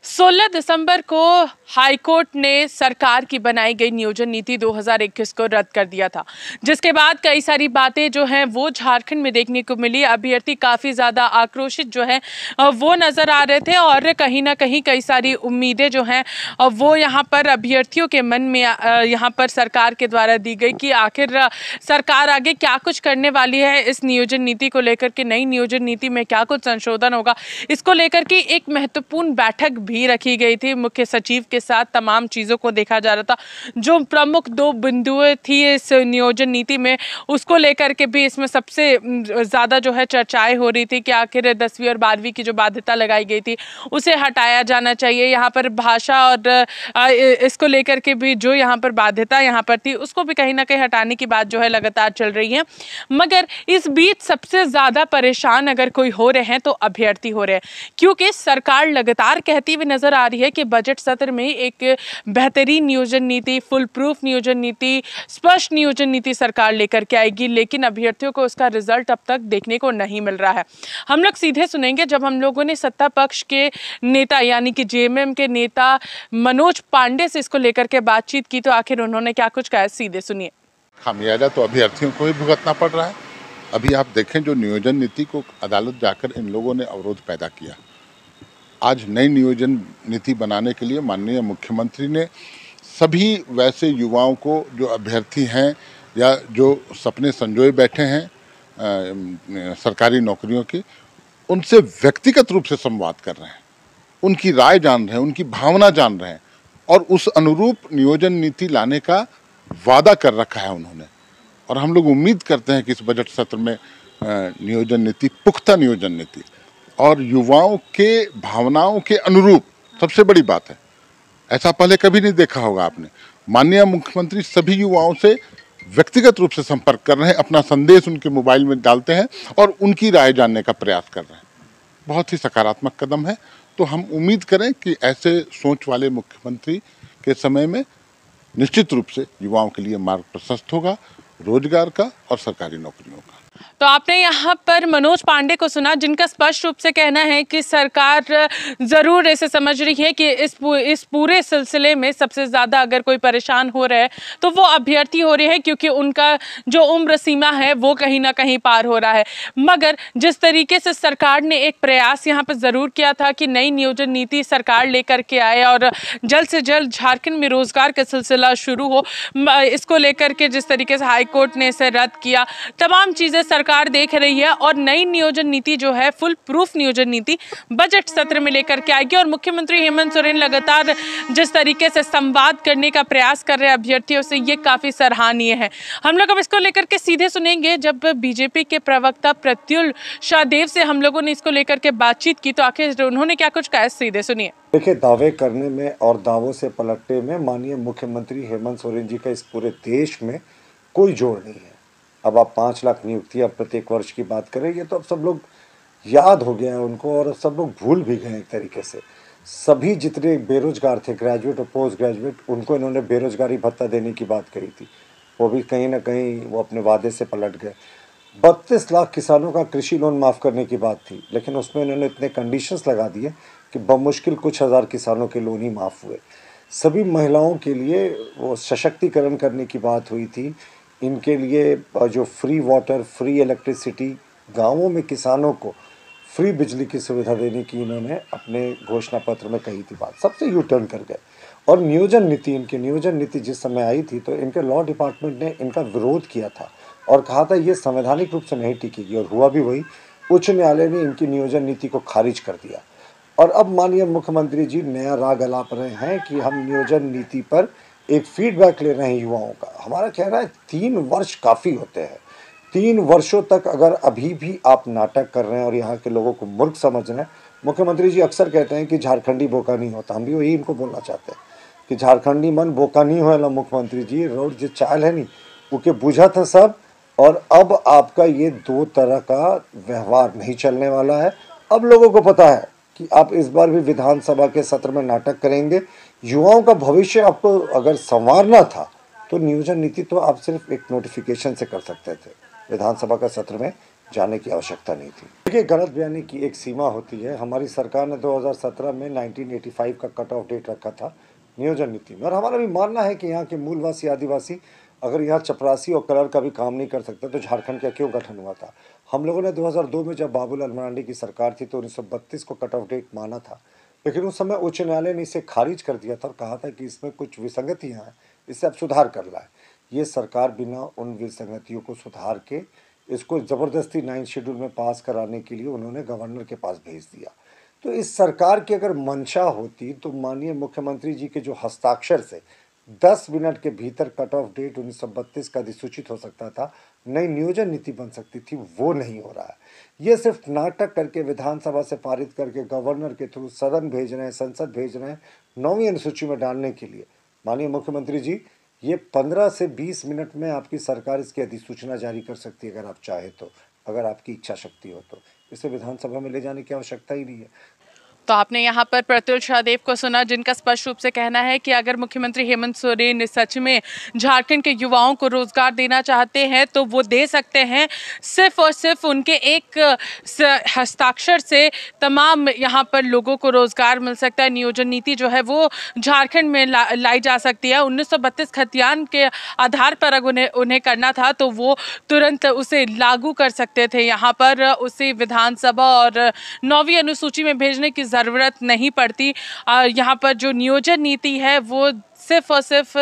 16 दिसंबर को हाईकोर्ट ने सरकार की बनाई गई नियोजन नीति 2021 को रद्द कर दिया था, जिसके बाद कई सारी बातें जो हैं वो झारखंड में देखने को मिली। अभ्यर्थी काफ़ी ज़्यादा आक्रोशित जो है वो नज़र आ रहे थे और कहीं ना कहीं कई सारी उम्मीदें जो हैं वो यहाँ पर अभ्यर्थियों के मन में यहाँ पर सरकार के द्वारा दी गई कि आखिर सरकार आगे क्या कुछ करने वाली है इस नियोजन नीति को लेकर के। नई नियोजन नीति में क्या कुछ संशोधन होगा, इसको लेकर के एक महत्वपूर्ण बैठक भी रखी गई थी मुख्य सचिव के साथ। तमाम चीज़ों को देखा जा रहा था, जो प्रमुख दो बिंदुएं थी इस नियोजन नीति में, उसको लेकर के भी इसमें सबसे ज़्यादा जो है चर्चाएं हो रही थी कि आखिर 10वीं और 12वीं की जो बाध्यता लगाई गई थी उसे हटाया जाना चाहिए। यहाँ पर भाषा और इसको लेकर के भी जो यहाँ पर बाध्यता यहाँ पर थी उसको भी कहीं ना कहीं हटाने की बात जो है लगातार चल रही है। मगर इस बीच सबसे ज़्यादा परेशान अगर कोई हो रहे हैं तो अभ्यर्थी हो रहे हैं, क्योंकि सरकार लगातार कहती हुई नजर आ रही है कि बजट सत्र में एक बेहतरीन नियोजन नीति, फुल प्रूफ नियोजन नीति, स्पष्ट नियोजन नीति सरकार लेकर के आएगी, लेकिन अभ्यर्थियों को उसका रिजल्ट अब तक देखने को नहीं मिल रहा है। हम लोग सीधे सुनेंगे जब हम लोगों ने सत्ता पक्ष के नेता यानी कि जेएमएम के नेता मनोज पांडे से इसको लेकर के बातचीत की, तो आखिर उन्होंने क्या कुछ कहा, सीधे सुनिए। खामियाजा तो अभ्यर्थियों को ही भुगतना पड़ रहा है। अभी आप देखें, जो नियोजन नीति को अदालत जाकर इन लोगों ने अवरोध पैदा किया। आज नई नियोजन नीति बनाने के लिए माननीय मुख्यमंत्री ने सभी वैसे युवाओं को जो अभ्यर्थी हैं या जो सपने संजोए बैठे हैं सरकारी नौकरियों की, उनसे व्यक्तिगत रूप से संवाद कर रहे हैं, उनकी राय जान रहे हैं, उनकी भावना जान रहे हैं और उस अनुरूप नियोजन नीति लाने का वादा कर रखा है उन्होंने। और हम लोग उम्मीद करते हैं कि इस बजट सत्र में नियोजन नीति, पुख्ता नियोजन नीति और युवाओं के भावनाओं के अनुरूप, सबसे बड़ी बात है, ऐसा पहले कभी नहीं देखा होगा आपने। माननीय मुख्यमंत्री सभी युवाओं से व्यक्तिगत रूप से संपर्क कर रहे हैं, अपना संदेश उनके मोबाइल में डालते हैं और उनकी राय जानने का प्रयास कर रहे हैं। बहुत ही सकारात्मक कदम है। तो हम उम्मीद करें कि ऐसे सोच वाले मुख्यमंत्री के समय में निश्चित रूप से युवाओं के लिए मार्ग प्रशस्त होगा, रोजगार का और सरकारी नौकरियों का। तो आपने यहाँ पर मनोज पांडे को सुना, जिनका स्पष्ट रूप से कहना है कि सरकार जरूर इसे समझ रही है कि इस पूरे सिलसिले में सबसे ज्यादा अगर कोई परेशान हो रहा है तो वो अभ्यर्थी हो रहे हैं, क्योंकि उनका जो उम्र सीमा है वो कहीं ना कहीं पार हो रहा है। मगर जिस तरीके से सरकार ने एक प्रयास यहाँ पर जरूर किया था कि नई नियोजन नीति सरकार लेकर के आए और जल्द से जल्द झारखंड में रोजगार का सिलसिला शुरू हो, इसको लेकर के जिस तरीके से हाईकोर्ट ने इसे रद्द किया, तमाम चीजें सरकार देख रही है और नई नियोजन नीति जो है, फुल प्रूफ नियोजन नीति बजट सत्र में लेकर के आएगी। और मुख्यमंत्री हेमंत सोरेन लगातार जिस तरीके से संवाद करने का प्रयास कर रहे हैं अभ्यर्थियों से, ये काफी सराहनीय है। हम लोग अब इसको लेकर के सीधे सुनेंगे जब बीजेपी के प्रवक्ता प्रत्युल शाहदेव से हम लोगों ने इसको लेकर के बातचीत की, तो आखिर उन्होंने क्या कुछ कहा, सीधे सुनिए। देखिए, दावे करने में और दावों से पलटने में माननीय मुख्यमंत्री हेमंत सोरेन जी का इस पूरे देश में कोई जोड़ नहीं है। अब आप 5 लाख नियुक्तियां प्रत्येक वर्ष की बात करें, ये तो अब सब लोग याद हो गया है उनको और सब लोग भूल भी गए एक तरीके से। सभी जितने बेरोजगार थे, ग्रेजुएट और पोस्ट ग्रेजुएट, उनको इन्होंने बेरोजगारी भत्ता देने की बात कही थी, वो भी कहीं ना कहीं वो अपने वादे से पलट गए। 32 लाख किसानों का कृषि लोन माफ़ करने की बात थी, लेकिन उसमें इन्होंने इतने कंडीशंस लगा दिए कि बमुश्किल कुछ हज़ार किसानों के लोन ही माफ़ हुए। सभी महिलाओं के लिए वो सशक्तिकरण करने की बात हुई थी, इनके लिए जो फ्री वाटर, फ्री इलेक्ट्रिसिटी, गांवों में किसानों को फ्री बिजली की सुविधा देने की इन्होंने अपने घोषणा पत्र में कही थी बात, सबसे यू टर्न कर गए। और नियोजन नीति, इनकी नियोजन नीति जिस समय आई थी तो इनके लॉ डिपार्टमेंट ने इनका विरोध किया था और कहा था ये संवैधानिक रूप से नहीं टिकेगी, और हुआ भी वही। उच्च न्यायालय ने इनकी नियोजन नीति को खारिज कर दिया और अब माननीय मुख्यमंत्री जी नया राग अलाप रहे हैं कि हम नियोजन नीति पर एक फीडबैक ले रहे हैं युवाओं का। हमारा कहना है 3 वर्ष काफ़ी होते हैं। 3 वर्षों तक अगर अभी भी आप नाटक कर रहे हैं और यहाँ के लोगों को मूर्ख समझ रहे हैं, मुख्यमंत्री जी अक्सर कहते हैं कि झारखंडी बोका नहीं होता, हम भी वही इनको बोलना चाहते हैं कि झारखंडी मन बोका नहीं होला मुख्यमंत्री जी, रोड जो चाल है नहीं उके बुझा था सब। और अब आपका ये 2 तरह का व्यवहार नहीं चलने वाला है। अब लोगों को पता है कि आप इस बार भी विधानसभा के सत्र में नाटक करेंगे। युवाओं का भविष्य आपको अगर संवारना था तो नियोजन नीति तो आप सिर्फ एक नोटिफिकेशन से कर सकते थे, विधानसभा का सत्र में जाने की आवश्यकता नहीं थी। देखिए, गलत बयानी की एक सीमा होती है। हमारी सरकार ने 2017 में 1985 का कट ऑफ डेट रखा था नियोजन नीति में, और हमारा भी मानना है कि यहाँ के मूलवासी आदिवासी अगर यहाँ चपरासी और कलर का भी काम नहीं कर सकते तो झारखंड का क्यों गठन हुआ था। हम लोगों ने 2002 में जब बाबूलाल मरांडी की सरकार थी तो 1932 को कट ऑफ डेट माना था, लेकिन उस समय उच्च न्यायालय ने इसे खारिज कर दिया था और कहा था कि इसमें कुछ विसंगतियाँ हैं, इससे अब सुधार कर लाए। ये सरकार बिना उन विसंगतियों को सुधार के इसको ज़बरदस्ती 9 शेड्यूल में पास कराने के लिए उन्होंने गवर्नर के पास भेज दिया। तो इस सरकार की अगर मंशा होती तो माननीय मुख्यमंत्री जी के जो हस्ताक्षर से 10 मिनट के भीतर कट ऑफ डेट 1932 का अधिसूचित हो सकता था, नई नियोजन नीति बन सकती थी, वो नहीं हो रहा है। ये सिर्फ नाटक करके विधानसभा से पारित करके गवर्नर के थ्रू सदन भेज रहे हैं, संसद भेज रहे हैं 9वीं अनुसूची में डालने के लिए। माननीय मुख्यमंत्री जी, ये 15 से 20 मिनट में आपकी सरकार इसकी अधिसूचना जारी कर सकती है अगर आप चाहे तो, अगर आपकी इच्छा शक्ति हो तो। इसे विधानसभा में ले जाने की आवश्यकता ही नहीं है। तो आपने यहाँ पर प्रतुल शाहदेव को सुना, जिनका स्पष्ट रूप से कहना है कि अगर मुख्यमंत्री हेमंत सोरेन सच में झारखंड के युवाओं को रोजगार देना चाहते हैं तो वो दे सकते हैं। सिर्फ और सिर्फ उनके एक हस्ताक्षर से तमाम यहाँ पर लोगों को रोजगार मिल सकता है। नियोजन नीति जो है वो झारखंड में लाई जा सकती है। 1932 खतियान के आधार पर अगर उन्हें करना था तो वो तुरंत उसे लागू कर सकते थे। यहाँ पर उसे विधानसभा और 9वीं अनुसूची में भेजने की ज़रूरत नहीं पड़ती। यहाँ पर जो नियोजन नीति है वो सिर्फ और सिर्फ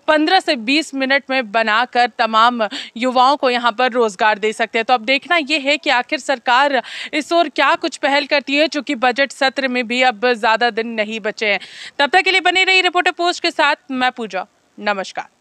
15 से 20 मिनट में बनाकर तमाम युवाओं को यहाँ पर रोजगार दे सकते हैं। तो अब देखना ये है कि आखिर सरकार इस ओर क्या कुछ पहल करती है, चूंकि बजट सत्र में भी अब ज़्यादा दिन नहीं बचे हैं। तब तक के लिए बने रही रिपोर्टर पोस्ट के साथ मैं पूजा। नमस्कार।